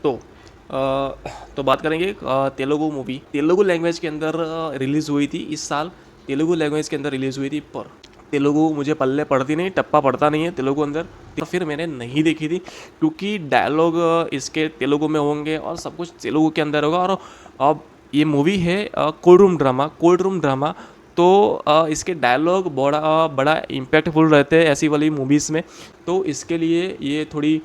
तो बात करेंगे तेलुगु मूवी। तेलुगु लैंग्वेज के अंदर रिलीज़ हुई थी इस साल। तेलुगु लैंग्वेज के अंदर रिलीज़ हुई थी, पर तेलुगु मुझे पल्ले पड़ती नहीं, टप्पा पड़ता नहीं है तेलुगु अंदर, तो फिर मैंने नहीं देखी थी। क्योंकि डायलॉग इसके तेलुगु में होंगे और सब कुछ तेलुगु के अंदर होगा। और अब ये मूवी है कोल्ड रूम ड्रामा। तो इसके डायलॉग बड़ा इम्पैक्टफुल रहते हैं ऐसी वाली मूवीज़ में। तो इसके लिए ये थोड़ी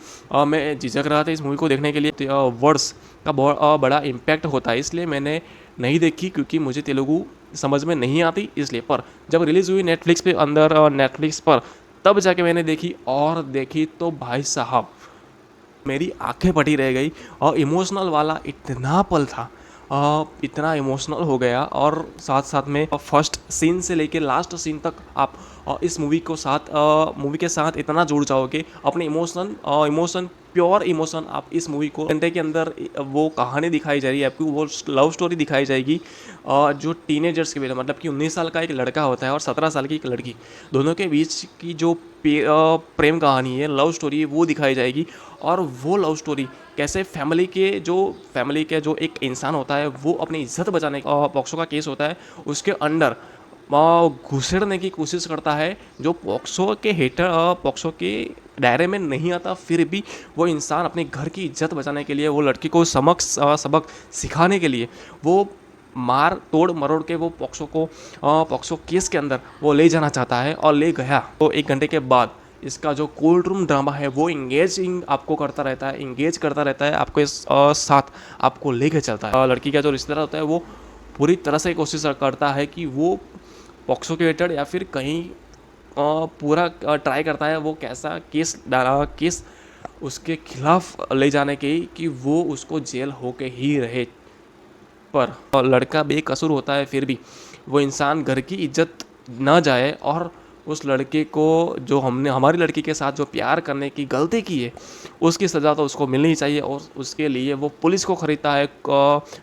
मैं झिझक रहा था इस मूवी को देखने के लिए। वर्ड्स का बहुत बड़ा इम्पैक्ट होता है, इसलिए मैंने नहीं देखी, क्योंकि मुझे तेलुगु समझ में नहीं आती इसलिए। पर जब रिलीज़ हुई नेटफ्लिक्स पे अंदर नेटफ्लिक्स पर, तब जाके मैंने देखी, और देखी तो भाई साहब मेरी आंखें फटी रह गई। और इमोशनल वाला इतना पल था, इतना इमोशनल हो गया। और साथ साथ में फर्स्ट सीन से लेके लास्ट सीन तक आप इस मूवी के साथ इतना जुड़ जाओगे, अपने इमोशन प्योर इमोशन आप इस मूवी को घंटे के अंदर वो कहानी दिखाई जा रही है आपको, वो लव स्टोरी दिखाई जाएगी। जो टीनेजर्स के बीच, मतलब कि 19 साल का एक लड़का होता है और 17 साल की एक लड़की, दोनों के बीच की जो प्रेम कहानी है, लव स्टोरी है, वो दिखाई जाएगी। और वो लव स्टोरी कैसे फैमिली के जो एक इंसान होता है, वो अपनी इज्जत बचाने का पॉक्सो का केस होता है, उसके अंडर घुसेड़ने की कोशिश करता है, जो पॉक्सो के दायरे में नहीं आता। फिर भी वो इंसान अपने घर की इज्जत बचाने के लिए, वो लड़की को सबक सिखाने के लिए, वो मार तोड़ मरोड़ के वो पॉक्सो केस के अंदर वो ले जाना चाहता है, और ले गया। तो 1 घंटे के बाद इसका जो कोल्ड रूम ड्रामा है वो इंगेज करता रहता है आपको इस साथ आपको लेके चलता है। लड़की का जो रिश्तेदार होता है वो पूरी तरह से कोशिश करता है कि वो पॉक्सो के रिलेटेड या फिर कहीं पूरा ट्राई करता है वो कैसा केस उसके खिलाफ ले जाने की, कि वो उसको जेल होके ही रहे। पर लड़का बेकसूर होता है, फिर भी वो इंसान घर की इज्जत न जाए, और उस लड़के को जो हमने हमारी लड़की के साथ जो प्यार करने की गलती की है, उसकी सज़ा तो उसको मिलनी चाहिए। और उसके लिए वो पुलिस को खरीदता है,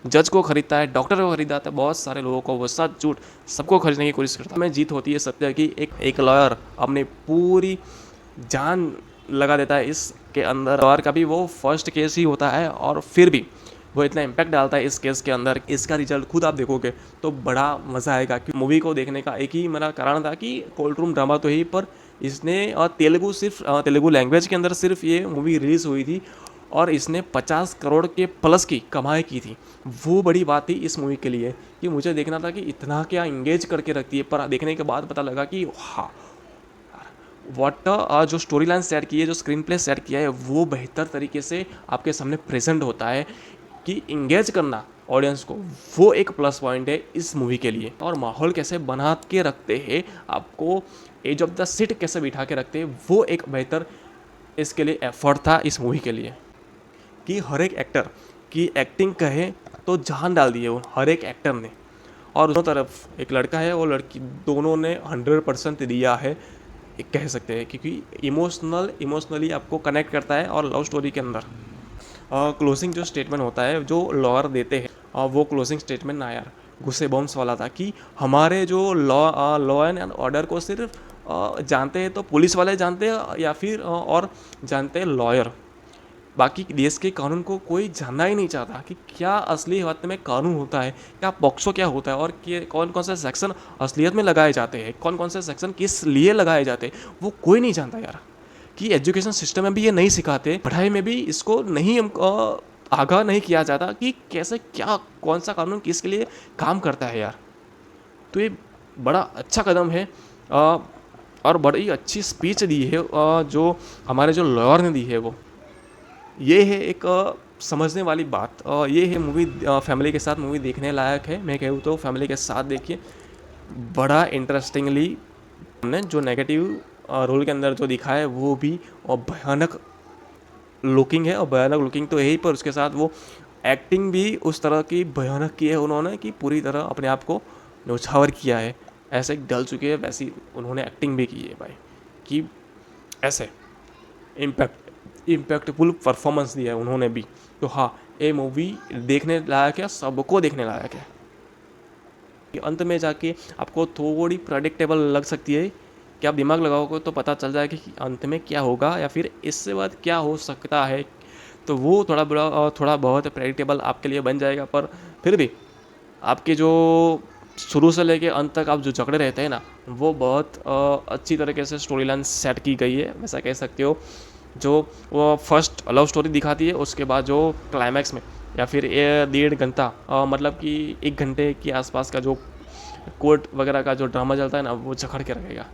जज को खरीदता है, डॉक्टर को खरीदता है, बहुत सारे लोगों को वो सच झूठ सबको खरीदने की कोशिश करता है। में जीत होती है सत्य की। एक लॉयर अपनी पूरी जान लगा देता है इसके अंदर। लॉयर का भी वो फर्स्ट केस ही होता है, और फिर भी वो इतना इम्पैक्ट डालता है इस केस के अंदर। इसका रिजल्ट खुद आप देखोगे तो बड़ा मज़ा आएगा। कि मूवी को देखने का एक ही मेरा कारण था कि कोल्ड रूम ड्रामा तो ही, पर इसने तेलुगु लैंग्वेज के अंदर सिर्फ ये मूवी रिलीज़ हुई थी, और इसने 50 करोड़ के प्लस की कमाई की थी। वो बड़ी बात थी इस मूवी के लिए, कि मुझे देखना था कि इतना क्या इंगेज करके रखती है। पर देखने के बाद पता लगा कि हाँ, जो स्टोरी लाइन सेट की है, जो स्क्रीन प्ले सेट किया है, वो बेहतर तरीके से आपके सामने प्रेजेंट होता है। कि इंगेज करना ऑडियंस को, वो एक प्लस पॉइंट है इस मूवी के लिए। और माहौल कैसे बना के रखते हैं, आपको एज ऑफ द सीट कैसे बिठा के रखते हैं, वो एक बेहतर इसके लिए एफर्ट था इस मूवी के लिए। कि हर एक एक्टर की एक्टिंग कहे तो जान डाल दी है वो हर एक एक्टर ने। और दोनों तरफ एक लड़का है और लड़की, दोनों ने 100% दिया है, कह सकते हैं। क्योंकि इमोशनली आपको कनेक्ट करता है। और लव स्टोरी के अंदर क्लोजिंग जो स्टेटमेंट होता है जो लॉयर देते हैं, वो क्लोजिंग स्टेटमेंट ना यार गुस्से बॉम्ब्स वाला था। कि हमारे जो लॉ एंड ऑर्डर को सिर्फ जानते हैं तो पुलिस वाले जानते हैं, या फिर और जानते हैं लॉयर। बाकी देश के कानून को कोई जानना ही नहीं चाहता कि क्या असली बात में कानून होता है, क्या पॉक्सो क्या होता है, और कौन कौन से सेक्शन असलियत में लगाए जाते हैं, कौन कौन से सेक्शन किस लिए लगाए जाते हैं, वो कोई नहीं जानता यार। कि एजुकेशन सिस्टम में भी ये नहीं सिखाते, पढ़ाई में भी इसको नहीं आगाह नहीं किया जाता कि कैसे क्या कौन सा कानून किसके लिए काम करता है यार। तो ये बड़ा अच्छा कदम है। और बड़ी अच्छी स्पीच दी है जो हमारे जो लॉयर ने दी है, वो ये है एक समझने वाली बात। ये है मूवी, फैमिली के साथ मूवी देखने लायक है। मैं कहूँ तो फैमिली के साथ देखिए, बड़ा इंटरेस्टिंगली हमने जो नेगेटिव रोल के अंदर जो दिखा है वो भी, और भयानक लुकिंग है। और भयानक लुकिंग तो यही, पर उसके साथ वो एक्टिंग भी उस तरह की भयानक की है उन्होंने, कि पूरी तरह अपने आप को न्यौछावर किया है। ऐसे डल चुके हैं वैसी उन्होंने एक्टिंग भी की है भाई, कि ऐसे इम्पैक्टफुल परफॉर्मेंस दिया है उन्होंने भी। तो हाँ, ये मूवी देखने लायक है, सबको देखने लायक है। अंत में जाके आपको थोड़ी प्रेडिक्टेबल लग सकती है, कि आप दिमाग लगाओगे तो पता चल जाएगा कि अंत में क्या होगा, या फिर इससे बाद क्या हो सकता है। तो वो थोड़ा बहुत प्रेडिक्टेबल आपके लिए बन जाएगा। पर फिर भी आपके जो शुरू से लेके अंत तक आप जो जकड़े रहते हैं ना, वो बहुत अच्छी तरीके से स्टोरी लाइन सेट की गई है, वैसा कह सकते हो। जो वो फर्स्ट लव स्टोरी दिखाती है, उसके बाद जो क्लाइमैक्स में या फिर 1.5 घंटा मतलब कि 1 घंटे के आसपास का जो कोर्ट वगैरह का जो ड्रामा चलता है ना, वो जकड़ के रखेगा।